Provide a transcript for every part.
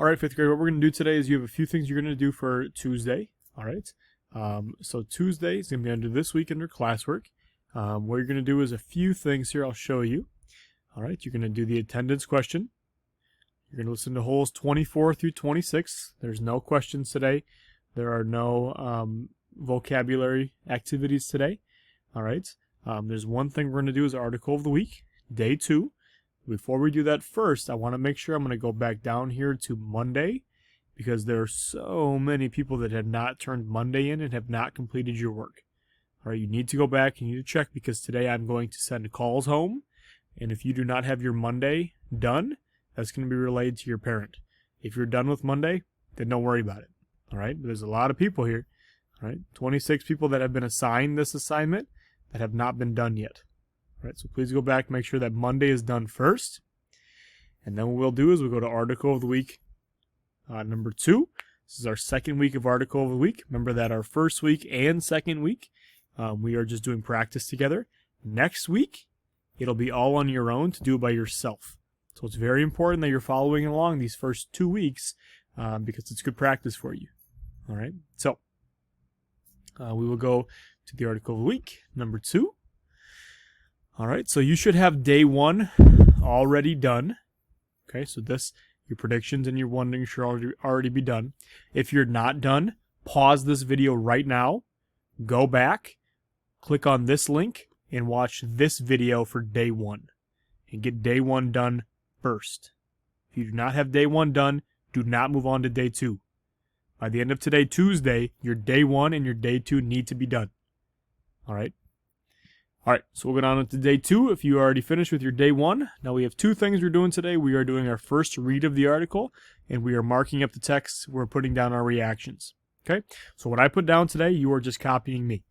All right, fifth grade, what we're going to do today is you have a few things you're going to do for Tuesday. All right. So Tuesday is going to be under this week under classwork. What you're going to do is a few things here I'll show you. All right. You're going to do the attendance question. You're going to listen to holes 24 through 26. There's no questions today. There are no vocabulary activities today. All right. There's one thing we're going to do is article of the week, day 2. Before we do that first, I want to make sure I'm going to go back down here to Monday because there are so many people that have not turned Monday in and have not completed your work. All right, you need to go back and you need to check because today I'm going to send calls home. And if you do not have your Monday done, that's going to be relayed to your parent. If you're done with Monday, then don't worry about it. All right, but there's a lot of people here. All right, 26 people that have been assigned this assignment that have not been done yet. All right, so please go back, make sure that Monday is done first. And then what we'll do is we'll go to Article of the Week number 2. This is our second week of Article of the Week. Remember that our first week and second week, we are just doing practice together. Next week, it'll be all on your own to do it by yourself. So it's very important that you're following along these first 2 weeks because it's good practice for you. All right, so we will go to the Article of the Week, number 2. All right, so you should have day 1 already done. Okay, so your predictions and your wondering should already be done. If you're not done, pause this video right now, go back, click on this link, and watch this video for day 1. And get day 1 done first. If you do not have day 1 done, do not move on to day 2. By the end of today, Tuesday, your day 1 and your day 2 need to be done. All right? All right, so we'll go on to day 2 if you already finished with your day 1. Now we have 2 things we're doing today. We are doing our first read of the article, and we are marking up the text. We're putting down our reactions. Okay, so what I put down today, you are just copying me.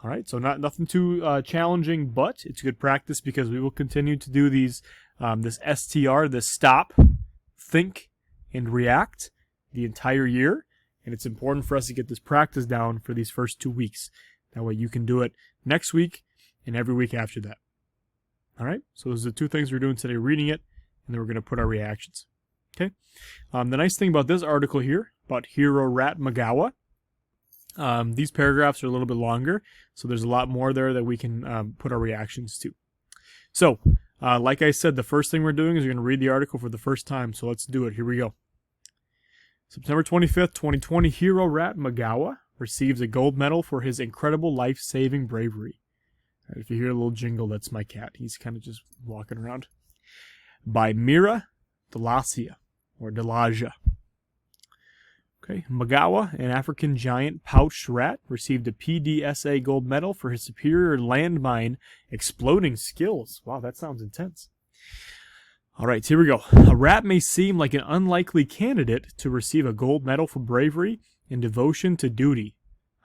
All right, so nothing too challenging, but it's good practice because we will continue to do these, this STR, this stop, think, and react the entire year. And it's important for us to get this practice down for these first 2 weeks. That way you can do it next week and every week after that. All right, so those are the 2 things we're doing today, reading it, and then we're going to put our reactions. Okay, the nice thing about this article here, about Hero Rat Magawa, these paragraphs are a little bit longer, so there's a lot more there that we can put our reactions to. So, like I said, the first thing we're doing is we're going to read the article for the first time, so let's do it. Here we go. September 25th, 2020, Hero Rat Magawa receives a gold medal for his incredible life-saving bravery. If you hear a little jingle, that's my cat. He's kind of just walking around. By Mira Delasia, or Delaja. Okay, Magawa, an African giant pouched rat, received a PDSA gold medal for his superior landmine exploding skills. Wow, that sounds intense. All right, here we go. A rat may seem like an unlikely candidate to receive a gold medal for bravery and devotion to duty.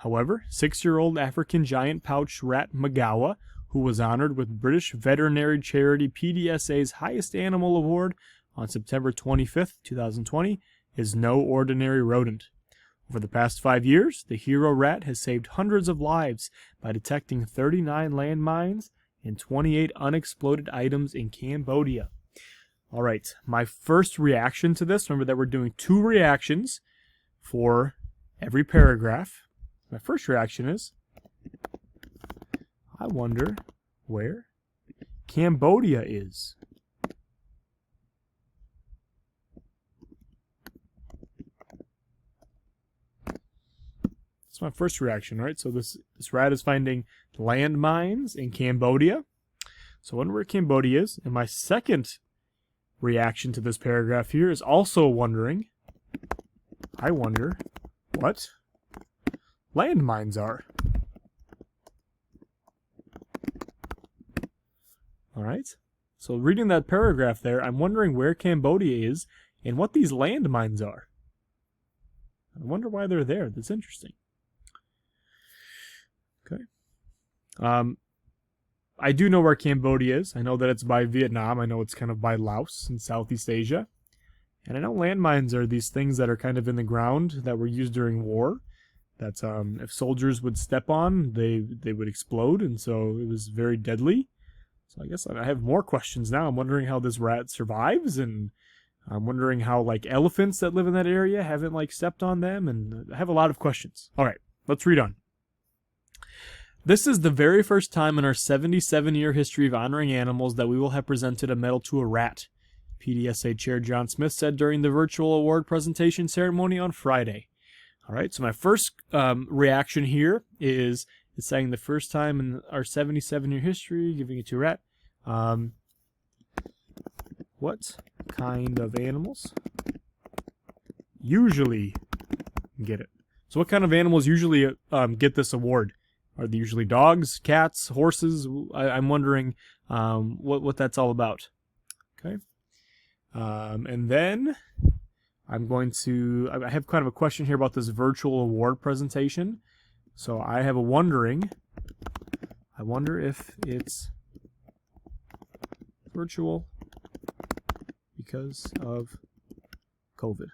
However, 6-year-old African giant pouched rat Magawa, who was honored with British veterinary charity PDSA's highest animal award on September 25th, 2020, is no ordinary rodent. Over the past 5 years, the hero rat has saved hundreds of lives by detecting 39 landmines and 28 unexploded items in Cambodia. All right, my first reaction to this, remember that we're doing 2 reactions for every paragraph. My first reaction is, I wonder where Cambodia is. That's my first reaction, right? So this rat is finding landmines in Cambodia. So I wonder where Cambodia is. And my second reaction to this paragraph here is also wondering, I wonder what landmines are. All right. So reading that paragraph there, I'm wondering where Cambodia is and what these landmines are. I wonder why they're there. That's interesting. Okay. I do know where Cambodia is. I know that it's by Vietnam. I know it's kind of by Laos in Southeast Asia. And I know landmines are these things that are kind of in the ground that were used during war. That if soldiers would step on, they would explode, and so it was very deadly. So I guess I have more questions now. I'm wondering how this rat survives, and I'm wondering how like elephants that live in that area haven't like stepped on them, and I have a lot of questions. All right, let's read on. This is the very first time in our 77-year history of honoring animals that we will have presented a medal to a rat, PDSA Chair John Smith said during the virtual award presentation ceremony on Friday. All right, so my first reaction here is it's saying the first time in our 77-year history, giving it to a rat. What kind of animals usually get it? So what kind of animals usually get this award? Are they usually dogs, cats, horses? I'm wondering what that's all about. Okay. And then I'm going to, I have kind of a question here about this virtual award presentation. So I have a wondering, I wonder if it's virtual because of COVID.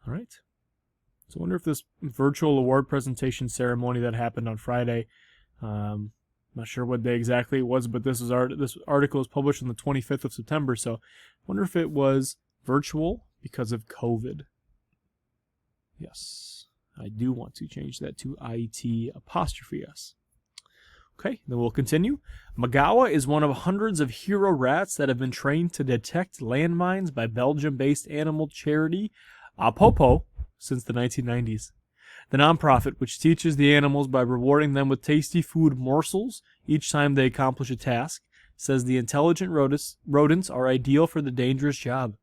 All right. So I wonder if this virtual award presentation ceremony that happened on Friday, I'm not sure what day exactly it was, but this article was published on the 25th of September, so I wonder if it was virtual because of COVID. Yes, I do want to change that to IT''S. Okay, then we'll continue. Magawa is one of hundreds of hero rats that have been trained to detect landmines by Belgium-based animal charity Apopo since the 1990s. The nonprofit, which teaches the animals by rewarding them with tasty food morsels each time they accomplish a task, says the intelligent rodents are ideal for the dangerous job.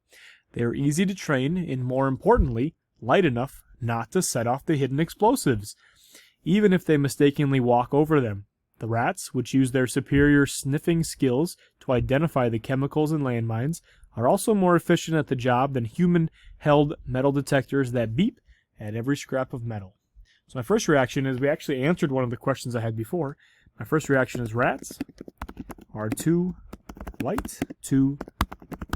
They are easy to train and, more importantly, light enough not to set off the hidden explosives, even if they mistakenly walk over them. The rats, which use their superior sniffing skills to identify the chemicals in landmines, are also more efficient at the job than human-held metal detectors that beep at every scrap of metal. So my first reaction is we actually answered one of the questions I had before. My first reaction is rats are too light to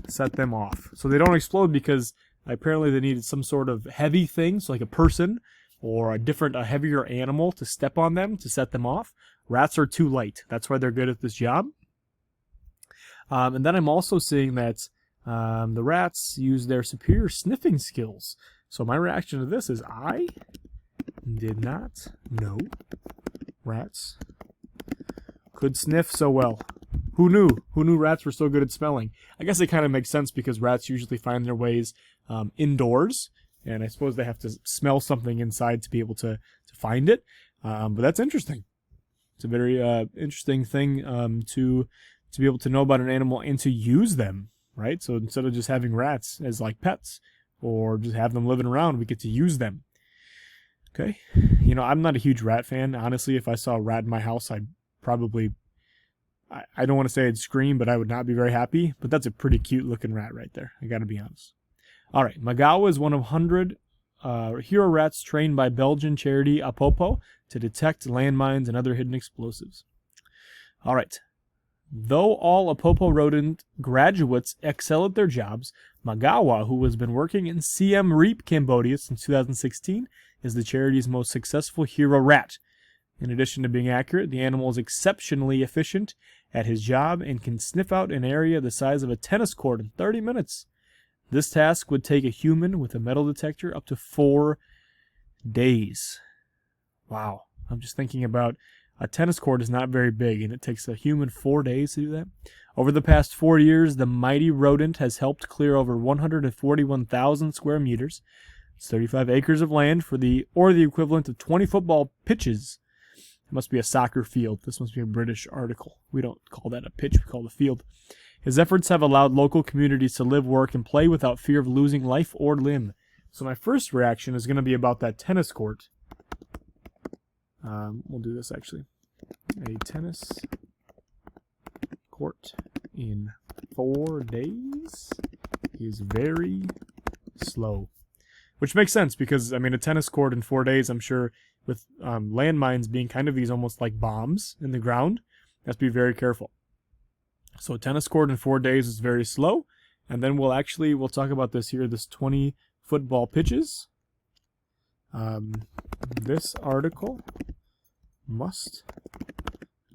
set them off. So they don't explode because apparently they needed some sort of heavy thing, so like a person or a heavier animal to step on them to set them off. Rats are too light. That's why they're good at this job. And then I'm also seeing that the rats use their superior sniffing skills. So my reaction to this is I did not know rats could sniff so well. Who knew? Who knew rats were so good at smelling? I guess it kind of makes sense because rats usually find their ways indoors, and I suppose they have to smell something inside to be able to find it. But that's interesting. It's a very interesting thing to be able to know about an animal and to use them, right? So instead of just having rats as like pets or just have them living around, we get to use them. Okay. You know, I'm not a huge rat fan. Honestly, if I saw a rat in my house, I'd probably, I don't want to say I'd scream, but I would not be very happy. But that's a pretty cute looking rat right there. I got to be honest. All right. Magawa is one of 100 hero rats trained by Belgian charity Apopo to detect landmines and other hidden explosives. All right. Though all Apopo rodent graduates excel at their jobs, Magawa, who has been working in Siem Reap, Cambodia since 2016, is the charity's most successful hero rat. In addition to being accurate, the animal is exceptionally efficient at his job and can sniff out an area the size of a tennis court in 30 minutes. This task would take a human with a metal detector up to 4 days. Wow. I'm just thinking about a tennis court is not very big, and it takes a human 4 days to do that. Over the past 4 years, the mighty rodent has helped clear over 141,000 square meters. It's 35 acres of land or the equivalent of 20 football pitches. It must be a soccer field. This must be a British article. We don't call that a pitch, we call it a field. His efforts have allowed local communities to live, work, and play without fear of losing life or limb. So my first reaction is going to be about that tennis court. We'll do this actually. A tennis court in 4 days is very slow. Which makes sense because, I mean, a tennis court in 4 days, I'm sure, with landmines being kind of these almost like bombs in the ground, you have to be very careful. So a tennis court in 4 days is very slow. And then we'll talk about this here, this 20 football pitches. This article must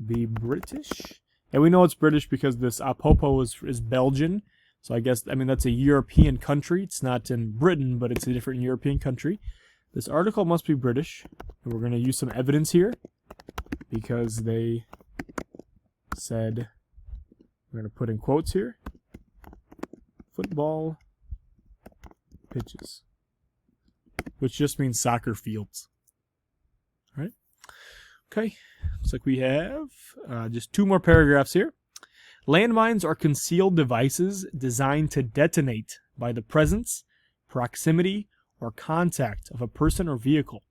be British. And we know it's British because this Apopo is Belgian. So I guess, I mean, that's a European country. It's not in Britain, but it's a different European country. This article must be British. And we're going to use some evidence here because they said, we're going to put in quotes here, football pitches, which just means soccer fields. All right. Okay. Looks like we have just 2 more paragraphs here. Landmines are concealed devices designed to detonate by the presence, proximity, or contact of a person or vehicle.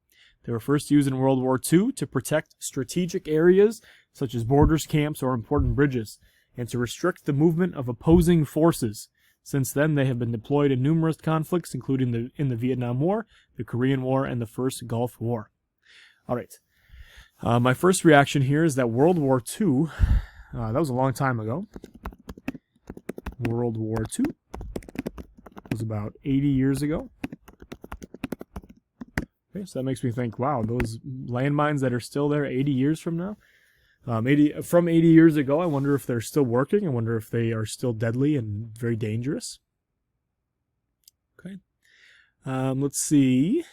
They were first used in World War II to protect strategic areas such as borders, camps, or important bridges, and to restrict the movement of opposing forces. Since then, they have been deployed in numerous conflicts, including in the Vietnam War, the Korean War, and the First Gulf War. All right. My first reaction here is that World War II, that was a long time ago. World War II was about 80 years ago. Okay, so that makes me think, wow, those landmines that are still there 80 years from now, from 80 years ago, I wonder if they're still working. I wonder if they are still deadly and very dangerous. Okay, let's see.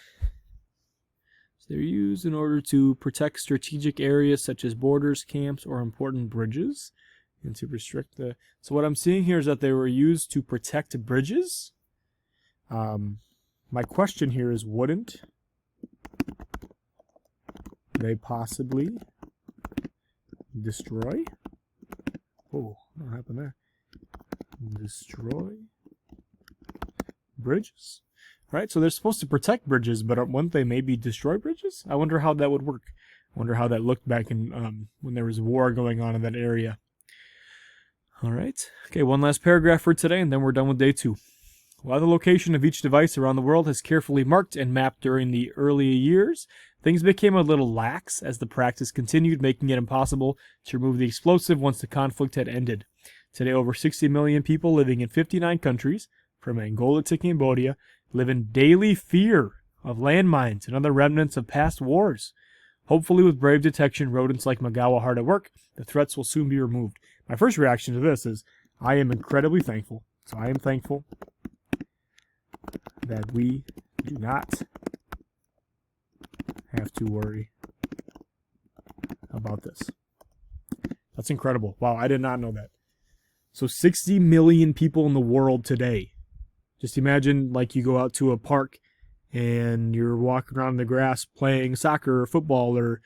So they're used in order to protect strategic areas such as borders, camps, or important bridges, and to restrict the. So what I'm seeing here is that they were used to protect bridges. My question here is, wouldn't they possibly destroy? Oh, what happened there? Destroy bridges. Right, so they're supposed to protect bridges, but wouldn't they maybe destroy bridges? I wonder how that would work. I wonder how that looked back in when there was war going on in that area. All right. Okay, one last paragraph for today, and then we're done with day 2. While the location of each device around the world has carefully marked and mapped during the early years, things became a little lax as the practice continued, making it impossible to remove the explosive once the conflict had ended. Today, over 60 million people living in 59 countries, from Angola to Cambodia, live in daily fear of landmines and other remnants of past wars. Hopefully, with brave detection, rodents like Magawa hard at work, the threats will soon be removed. My first reaction to this is, I am incredibly thankful. So I am thankful that we do not have to worry about this. That's incredible. Wow, I did not know that. So 60 million people in the world today. Just imagine like you go out to a park and you're walking around in the grass playing soccer or football or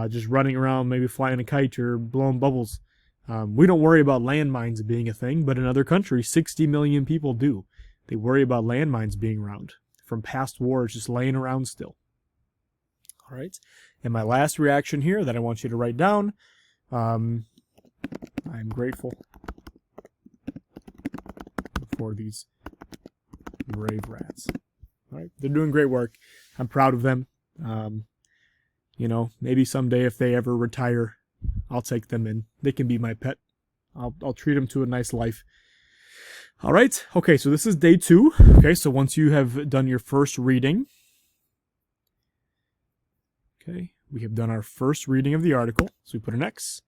just running around, maybe flying a kite or blowing bubbles. We don't worry about landmines being a thing, but in other countries, 60 million people do. They worry about landmines being around from past wars just laying around still. All right. And my last reaction here that I want you to write down, I'm grateful for these brave rats. All right. They're doing great work. I'm proud of them. You know, maybe someday if they ever retire, I'll take them in. They can be my pet. I'll treat them to a nice life. All right. Okay, so this is day 2. Okay, so once you have done your first reading, okay, we have done our first reading of the article. So we put an X.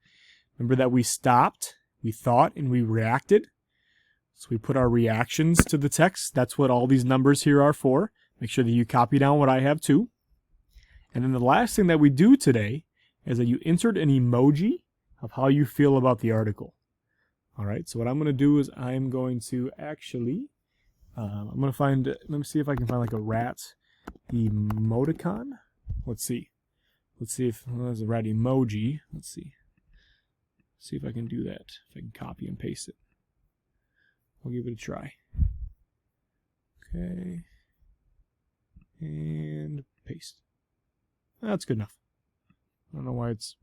Remember that we stopped, we thought, and we reacted. So we put our reactions to the text. That's what all these numbers here are for. Make sure that you copy down what I have too. And then the last thing that we do today is that you insert an emoji of how you feel about the article. All right, so what I'm going to do is I'm going to actually, I'm going to find, let me see if I can find like a rat emoticon. Let's see. Let's see if there's a rat emoji. Let's see. See if I can do that. If I can copy and paste it. I'll give it a try. Okay. And paste. That's good enough. I don't know why it's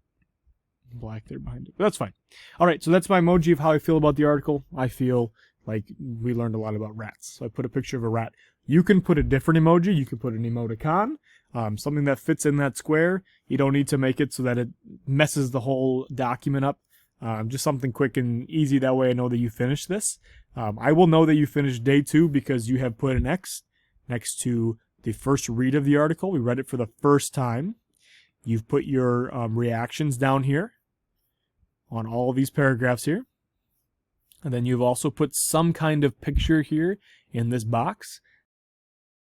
black there behind it, but that's fine. All right, so that's my emoji of how I feel about the article. I feel like we learned a lot about rats. So I put a picture of a rat. You can put a different emoji. You can put an emoticon, something that fits in that square. You don't need to make it so that it messes the whole document up. Just something quick and easy. That way I know that you finished this. I will know that you finished day 2 because you have put an X next to the first read of the article. We read it for the first time. You've put your reactions down here on all of these paragraphs here. And then you've also put some kind of picture here in this box.